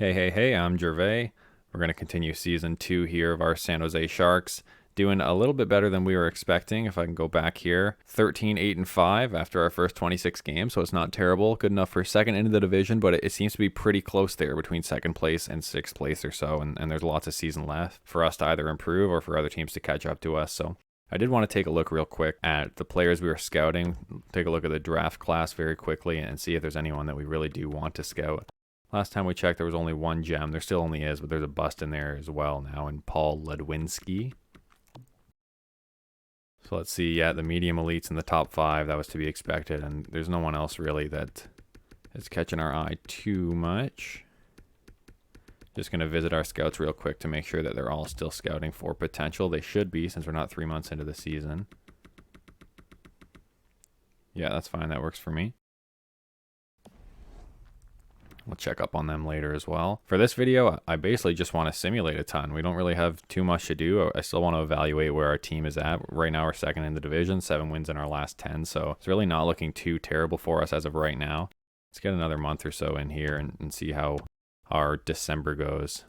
Hey, I'm Jurvay. We're going to continue season 2 here of our San Jose Sharks. Doing a little bit better than we were expecting. If I can go back here, 13, 8, and 5 after our first 26 games, so it's not terrible. Good enough for second into the division, but it seems to be pretty close there between second place and sixth place or so, and there's lots of season left for us to either improve or for other teams to catch up to us. So I did want to take a look real quick at the players we were scouting, take a look at the draft class very quickly, and see if there's anyone that we really do want to scout. Last time we checked, there was only one gem. There still only is, but there's a bust in there as well now in Paul Ledwinski. So let's see, yeah, the medium elites in the top 5, that was to be expected, and there's no one else really that is catching our eye too much. Just going to visit our scouts real quick to make sure that they're all still scouting for potential. They should be, since we're not 3 months into the season. Yeah, that's fine. That works for me. We'll check up on them later as well. For this video, I basically just want to simulate a ton. We don't really have too much to do. I still want to evaluate where our team is at. Right now, we're second in the division, 7 wins in our last 10. So it's really not looking too terrible for us as of right now. Let's get another month or so in here and see how our December goes.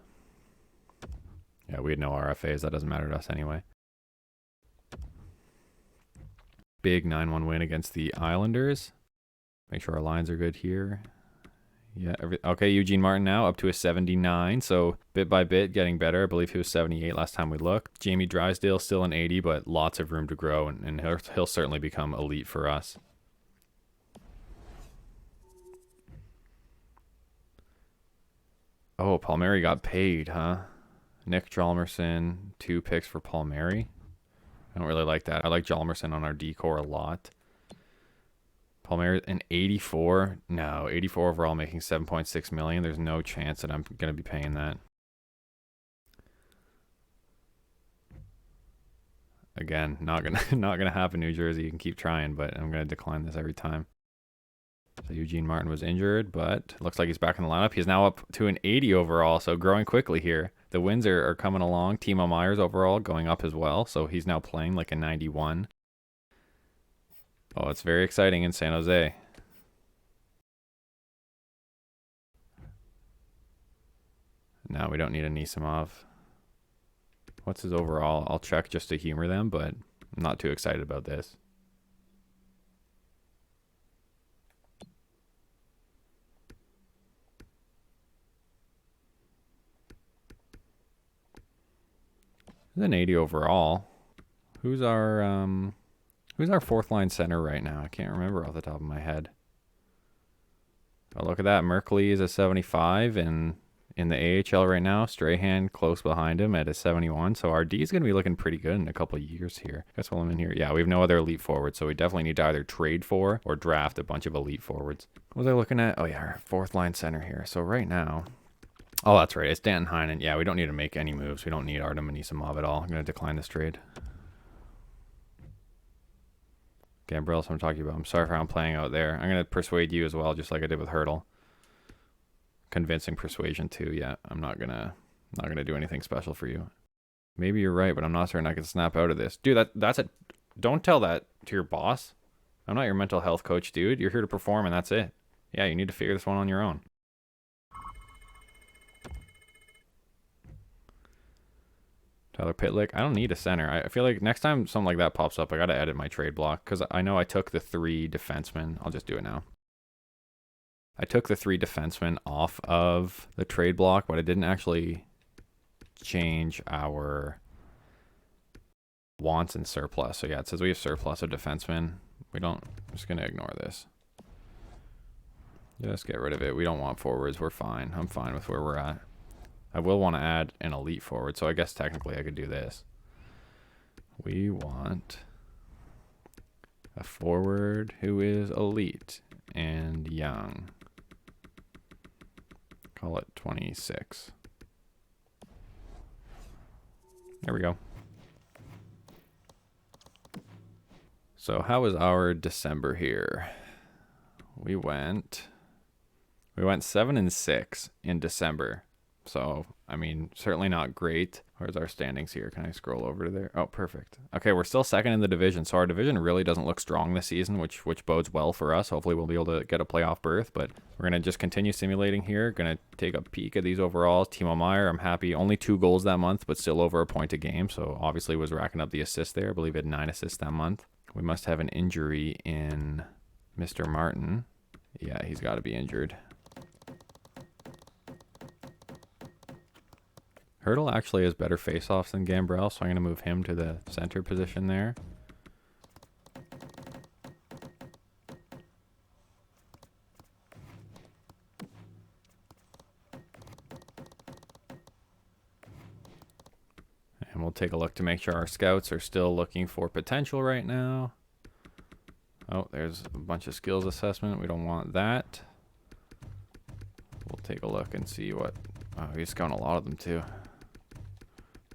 Yeah, we had no RFAs. That doesn't matter to us anyway. Big 9-1 win against the Islanders. Make sure our lines are good here. Yeah, okay, Eugene Martin now up to a 79, so bit by bit getting better. I believe he was 78 last time we looked. Jamie Drysdale still an 80, but lots of room to grow, and he'll certainly become elite for us. Oh, Palmieri got paid, huh? Nick Hjalmarsson, 2 picks for Palmieri. I don't really like that. I like Hjalmarsson on our decor a lot. Palmieri, an 84? No, 84 overall, making 7.6 million. There's no chance that I'm going to be paying that. Again, not gonna happen, New Jersey. You can keep trying, but I'm going to decline this every time. So Eugene Martin was injured, but looks like he's back in the lineup. He's now up to an 80 overall, so growing quickly here. The wins are coming along. Timo Myers overall going up as well, so he's now playing like a 91. Oh, it's very exciting in San Jose. No, we don't need a Nisimov. What's his overall? I'll check just to humor them, but I'm not too excited about this. It's an 80 overall. Who's our fourth line center right now? I can't remember off the top of my head. Oh, look at that. Merkley is a 75, and in the AHL right now, Strahan close behind him at a 71. So our D is going to be looking pretty good in a couple of years here. Guess while I'm in here, yeah, we have no other elite forwards, so we definitely need to either trade for or draft a bunch of elite forwards. What was I looking at? Oh yeah, our fourth line center here. So right now, oh, that's right. It's Dan Heinen. Yeah, we don't need to make any moves. We don't need Artem Anisimov at all. I'm going to decline this trade. Gabriel's what I'm talking about. I'm sorry for how I'm playing out there. I'm going to persuade you as well, just like I did with Hurdle. Convincing persuasion too. Yeah, I'm not gonna do anything special for you. Maybe you're right, but I'm not certain I can snap out of this. Dude, that's a... Don't tell that to your boss. I'm not your mental health coach, dude. You're here to perform, and that's it. Yeah, you need to figure this one on your own. Tyler Pitlick. I don't need a center. I feel like next time something like that pops up, I got to edit my trade block because I know I took the 3 defensemen. I'll just do it now. I took the 3 defensemen off of the trade block, but I didn't actually change our wants and surplus. So yeah, it says we have surplus of defensemen. I'm just going to ignore this. Just get rid of it. We don't want forwards. We're fine. I'm fine with where we're at. I will want to add an elite forward, so I guess technically I could do this. We want a forward who is elite and young. Call it 26. There we go. So how was our December here? We went 7-6 in December. So, I mean, certainly not great. Where's our standings here? Can I scroll over to there? Oh, perfect. Okay, we're still second in the division. So our division really doesn't look strong this season, which bodes well for us. Hopefully we'll be able to get a playoff berth, but we're going to just continue simulating here. Going to take a peek at these overalls. Timo Meyer, I'm happy. Only 2 goals that month, but still over a point a game. So obviously was racking up the assists there. I believe he had 9 assists that month. We must have an injury in Mr. Martin. Yeah, he's got to be injured. Hurdle actually has better face-offs than Gambrell, so I'm going to move him to the center position there. And we'll take a look to make sure our scouts are still looking for potential right now. Oh, there's a bunch of skills assessment. We don't want that. We'll take a look and see what... Oh, he's scouting a lot of them too.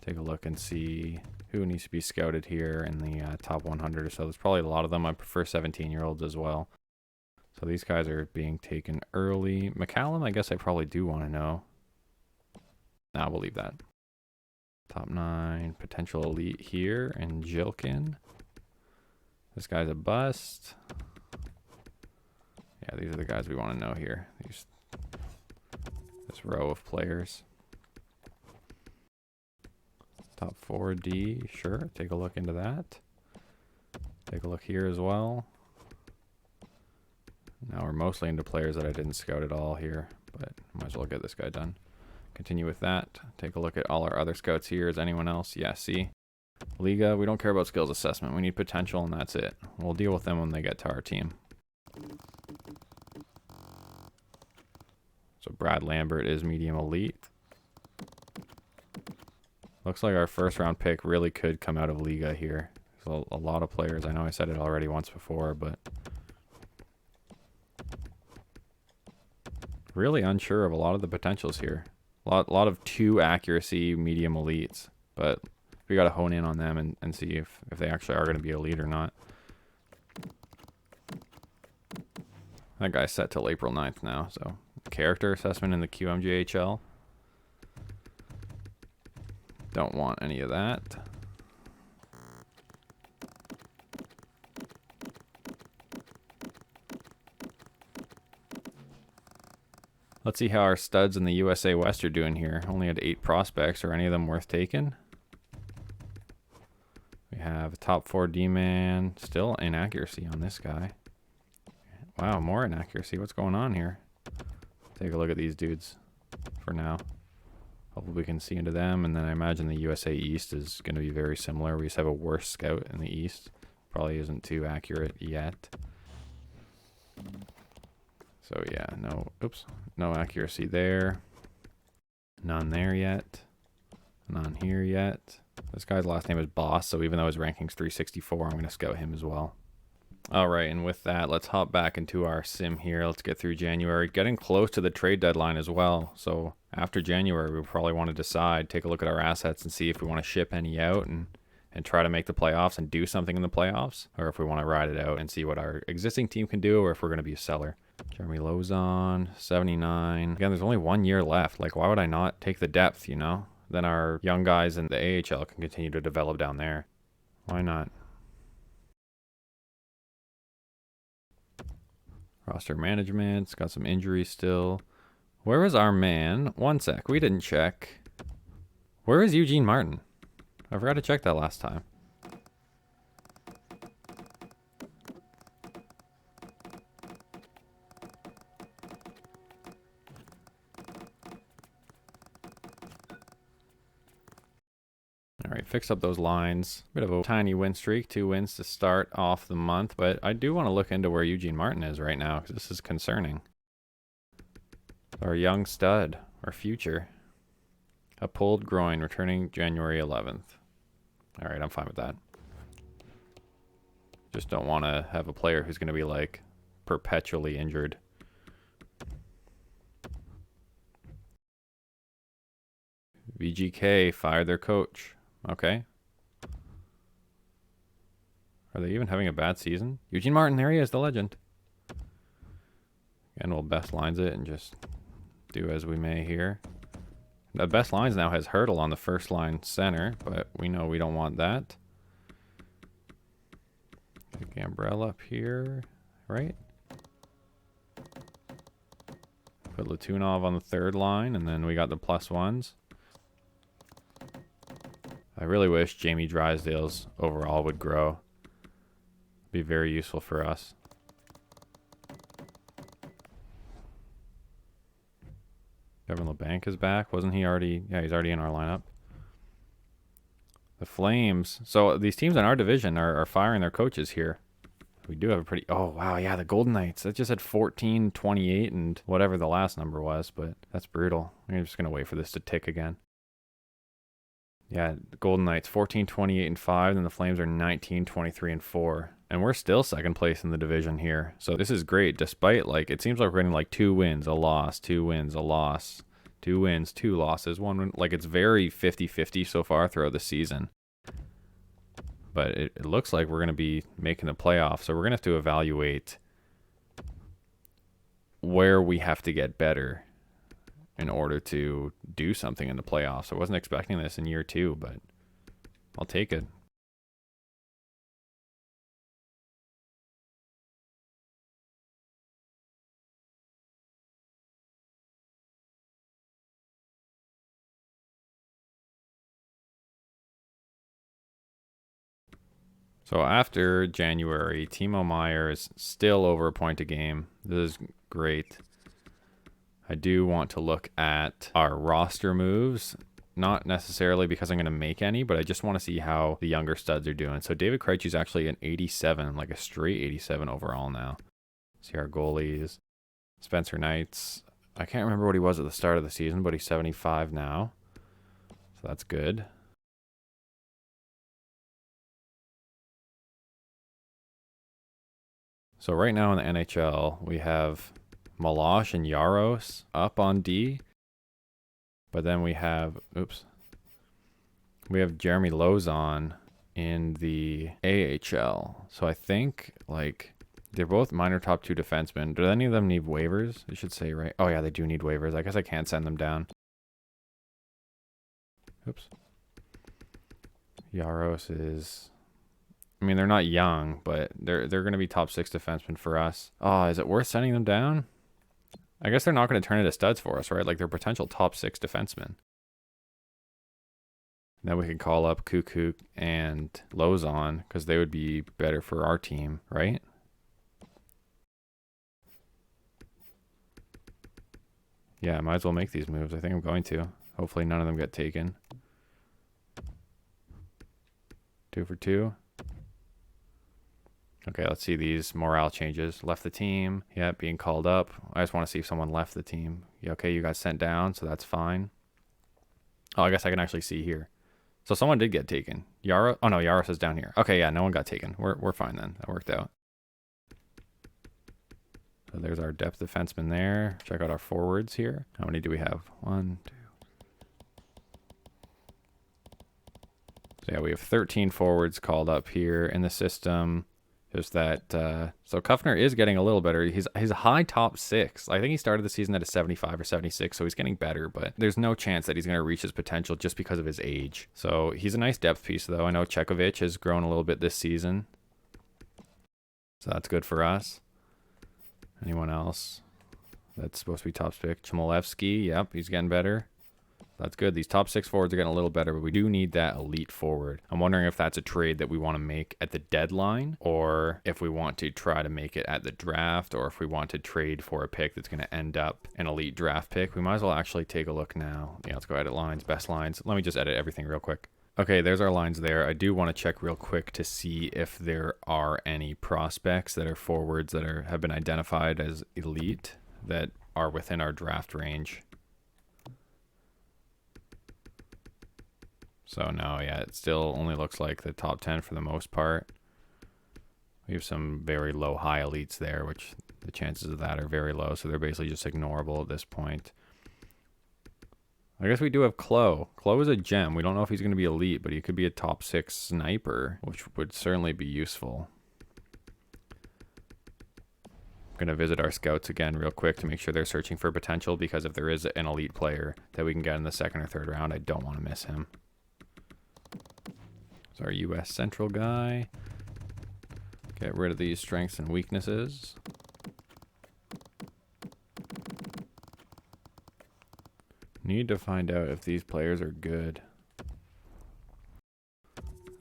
Take a look and see who needs to be scouted here in the top 100 or so. There's probably a lot of them. I prefer 17-year-olds as well. So these guys are being taken early. McCallum, I guess I probably do want to know. Nah, we'll leave that. Top 9 potential elite here, and Jilkin. This guy's a bust. Yeah, these are the guys we want to know here. This row of players. Top 4D, sure. Take a look into that. Take a look here as well. Now we're mostly into players that I didn't scout at all here, but might as well get this guy done. Continue with that. Take a look at all our other scouts here. Is anyone else? Yeah, see? Liga, we don't care about skills assessment. We need potential, and that's it. We'll deal with them when they get to our team. So Brad Lambert is medium elite. Looks like our first round pick really could come out of Liga here. There's a lot of players. I know I said it already once before, but really unsure of a lot of the potentials here. A lot of 2 accuracy medium elites, but we got to hone in on them and see if they actually are going to be elite or not. That guy's set till April 9th now, so character assessment in the QMJHL. Don't want any of that. Let's see how our studs in the USA West are doing here. Only had 8 prospects. Are any of them worth taking? We have a top 4 D-man. Still inaccuracy on this guy. Wow, more inaccuracy. What's going on here? Take a look at these dudes for now. Hopefully we can see into them, and then I imagine the USA East is going to be very similar. We just have a worse scout in the East. Probably isn't too accurate yet. So yeah, no accuracy there. None there yet. None here yet. This guy's last name is Boss, so even though his ranking's 364, I'm going to scout him as well. All right, and with that, let's hop back into our sim here. Let's get through January. Getting close to the trade deadline as well. So after January, we probably want to decide, take a look at our assets and see if we want to ship any out and try to make the playoffs and do something in the playoffs, or if we want to ride it out and see what our existing team can do, or if we're going to be a seller. Jeremy Lozon, 79. Again, there's only 1 year left. Like, why would I not take the depth, you know? Then our young guys in the AHL can continue to develop down there. Why not? Roster management's got some injuries still. Where is our man? One sec, we didn't check. Where is Eugene Martin? I forgot to check that last time. All right, fix up those lines. Bit of a tiny win streak, 2 wins to start off the month, but I do want to look into where Eugene Martin is right now, because this is concerning. Our young stud, our future. A pulled groin, returning January 11th. All right, I'm fine with that. Just don't want to have a player who's going to be, like, perpetually injured. VGK fired their coach. Okay. Are they even having a bad season? Eugene Martin, there he is, the legend. And we'll best lines it and just do as we may here. The best lines now has Hurdle on the first line center, but we know we don't want that. Gambrell up here, right? Put Latunov on the third line, and then we got the +1s. I really wish Jamie Drysdale's overall would grow. Be very useful for us. Kevin LeBanc is back. Wasn't he already? Yeah, he's already in our lineup. The Flames. So these teams in our division are firing their coaches here. We do have a pretty... Oh, wow. Yeah, the Golden Knights. That just had 14, 28, and whatever the last number was, but that's brutal. I'm just going to wait for this to tick again. Yeah, the Golden Knights 14, 28, and 5, and the Flames are 19, 23, and 4. And we're still second place in the division here. So this is great, despite, like, it seems like we're getting, like, 2 wins, a loss, 2 wins, a loss, 2 wins, 2 losses, 1 win. Like, it's very 50-50 so far throughout the season. But it looks like we're going to be making the playoffs. So we're going to have to evaluate where we have to get better in order to do something in the playoffs. I wasn't expecting this in year 2, but I'll take it. So after January, Timo Meier is still over a point a game. This is great. I do want to look at our roster moves, not necessarily because I'm going to make any, but I just want to see how the younger studs are doing. So David Krejci's actually an 87, like a straight 87 overall now. See our goalies. Spencer Knight's, I can't remember what he was at the start of the season, but he's 75 now. So that's good. So right now in the NHL, we have Milosh and Yaros up on D. But then we have, we have Jeremy Lozon in the AHL. So I think, like, they're both minor top 2 defensemen. Do any of them need waivers? I should say, right? Oh, yeah, they do need waivers. I guess I can't send them down. Yaros is... I mean, they're not young, but they're going to be top 6 defensemen for us. Oh, is it worth sending them down? I guess they're not going to turn into studs for us, right? Like, they're potential top 6 defensemen. Then we can call up Kukuk and Lozon, because they would be better for our team, right? Yeah, I might as well make these moves. I think I'm going to. Hopefully none of them get taken. 2 for 2. Okay, let's see these morale changes. Left the team. Yeah, being called up. I just want to see if someone left the team. Yeah, okay, you got sent down, so that's fine. Oh, I guess I can actually see here. So someone did get taken. Yara? Oh, no, Yaros is down here. Okay, yeah, no one got taken. We're fine then. That worked out. So there's our depth defenseman there. Check out our forwards here. How many do we have? 1, 2. So yeah, we have 13 forwards called up here in the system. Just that, so Kuffner is getting a little better. He's a high top 6. I think he started the season at a 75 or 76, so he's getting better, but there's no chance that he's going to reach his potential just because of his age. So he's a nice depth piece, though. I know Chekovich has grown a little bit this season, so that's good for us. Anyone else that's supposed to be top pick? Chmielewski, yep, he's getting better. That's good. These top 6 forwards are getting a little better, but we do need that elite forward. I'm wondering if that's a trade that we want to make at the deadline, or if we want to try to make it at the draft, or if we want to trade for a pick that's going to end up an elite draft pick. We might as well actually take a look now. Yeah, let's go edit lines, best lines. Let me just edit everything real quick. Okay, there's our lines there. I do want to check real quick to see if there are any prospects that are forwards that have been identified as elite that are within our draft range. So no, yeah, it still only looks like the top 10 for the most part. We have some very low high elites there, which the chances of that are very low, so they're basically just ignorable at this point. I guess we do have Klo. Klo is a gem. We don't know if he's going to be elite, but he could be a top 6 sniper, which would certainly be useful. I'm going to visit our scouts again real quick to make sure they're searching for potential, because if there is an elite player that we can get in the second or third round, I don't want to miss him. It's our U.S. Central guy. Get rid of these strengths and weaknesses. Need to find out if these players are good.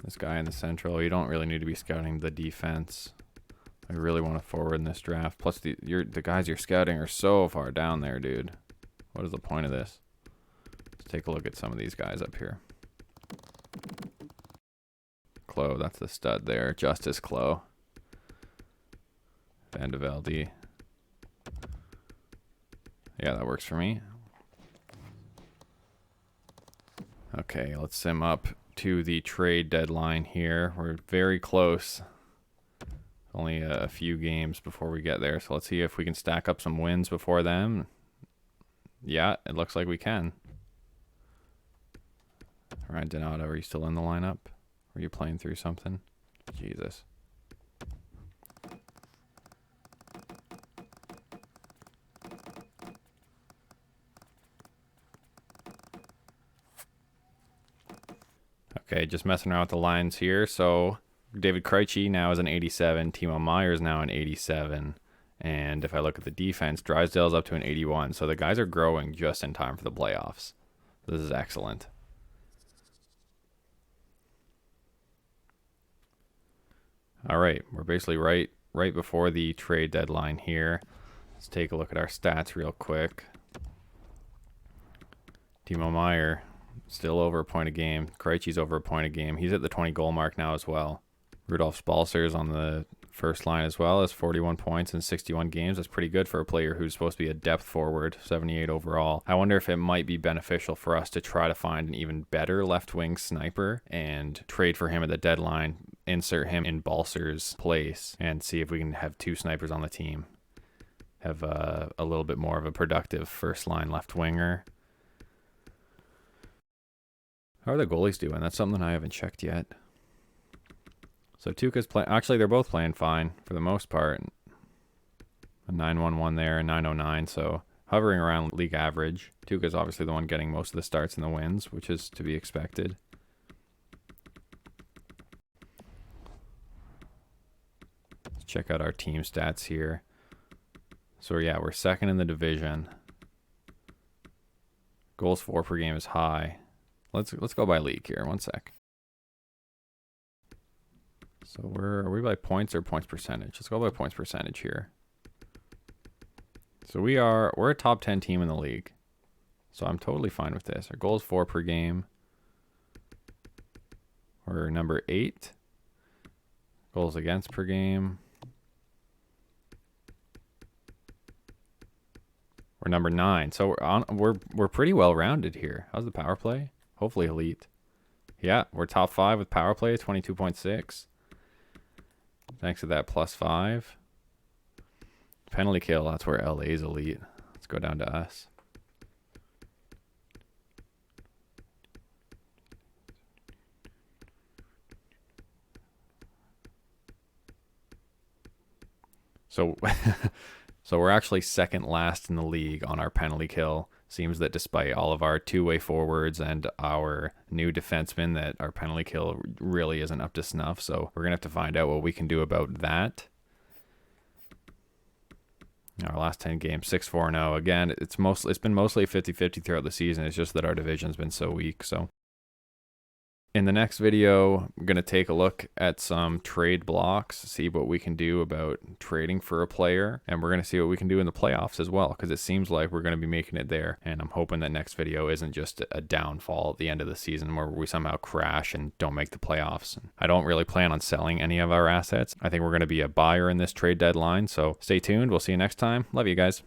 This guy in the Central, you don't really need to be scouting the defense. I really want to forward in this draft. Plus, the guys you're scouting are so far down there, dude. What is the point of this? Let's take a look at some of these guys up here. Clo, that's the stud there. Justice Clo. Van de Velde. Yeah, that works for me. Okay, let's sim up to the trade deadline here. We're very close. Only a few games before we get there. So let's see if we can stack up some wins before then. Yeah, it looks like we can. Ryan Donato, are you still in the lineup? Are you playing through something? Jesus. Okay, just messing around with the lines here. So David Krejci now is an 87. Timo Meier's now an 87. And if I look at the defense, Drysdale's up to an 81. So the guys are growing just in time for the playoffs. This is excellent. All right, we're basically right before the trade deadline here. Let's take a look at our stats real quick. Timo Meier, still over a point a game. Krejci's over a point a game. He's at the 20 goal mark now as well. Rudolph Spalser's on the first line as well, as 41 points in 61 games. That's pretty good for a player who's supposed to be a depth forward, 78 overall. I wonder if it might be beneficial for us to try to find an even better left wing sniper and trade for him at the deadline, insert him in Balser's place, and see if we can have two snipers on the team. Have a little bit more of a productive first line left winger. How are the goalies doing? That's something I haven't checked yet. So Tuukka's playing. Actually, they're both playing fine for the most part. A 9-1-1 there, a 9-0-9. So hovering around league average. Tuukka's obviously the one getting most of the starts and the wins, which is to be expected. Let's check out our team stats here. So yeah, we're second in the division. Goals for per game is high. Let's go by league here. One sec. So are we by points or points percentage? Let's go by points percentage here. So we're a top 10 team in the league. So I'm totally fine with this. Our goals for per game. We're number 8. Goals against per game. We're number 9. So we're pretty well rounded here. How's the power play? Hopefully elite. Yeah, we're top 5 with power play, 22.6. Thanks to that +5. Penalty kill, that's where LA's elite. Let's go down to us. So, so we're actually second last in the league on our penalty kill. Seems that despite all of our two-way forwards and our new defenseman, that our penalty kill really isn't up to snuff. So we're going to have to find out what we can do about that. Our last 10 games, 6-4-0. Again, it's been mostly 50-50 throughout the season. It's just that our division's been so weak. So in the next video, I'm going to take a look at some trade blocks, see what we can do about trading for a player, and we're going to see what we can do in the playoffs as well, because it seems like we're going to be making it there, and I'm hoping that next video isn't just a downfall at the end of the season where we somehow crash and don't make the playoffs. I don't really plan on selling any of our assets. I think we're going to be a buyer in this trade deadline, so stay tuned. We'll see you next time. Love you guys.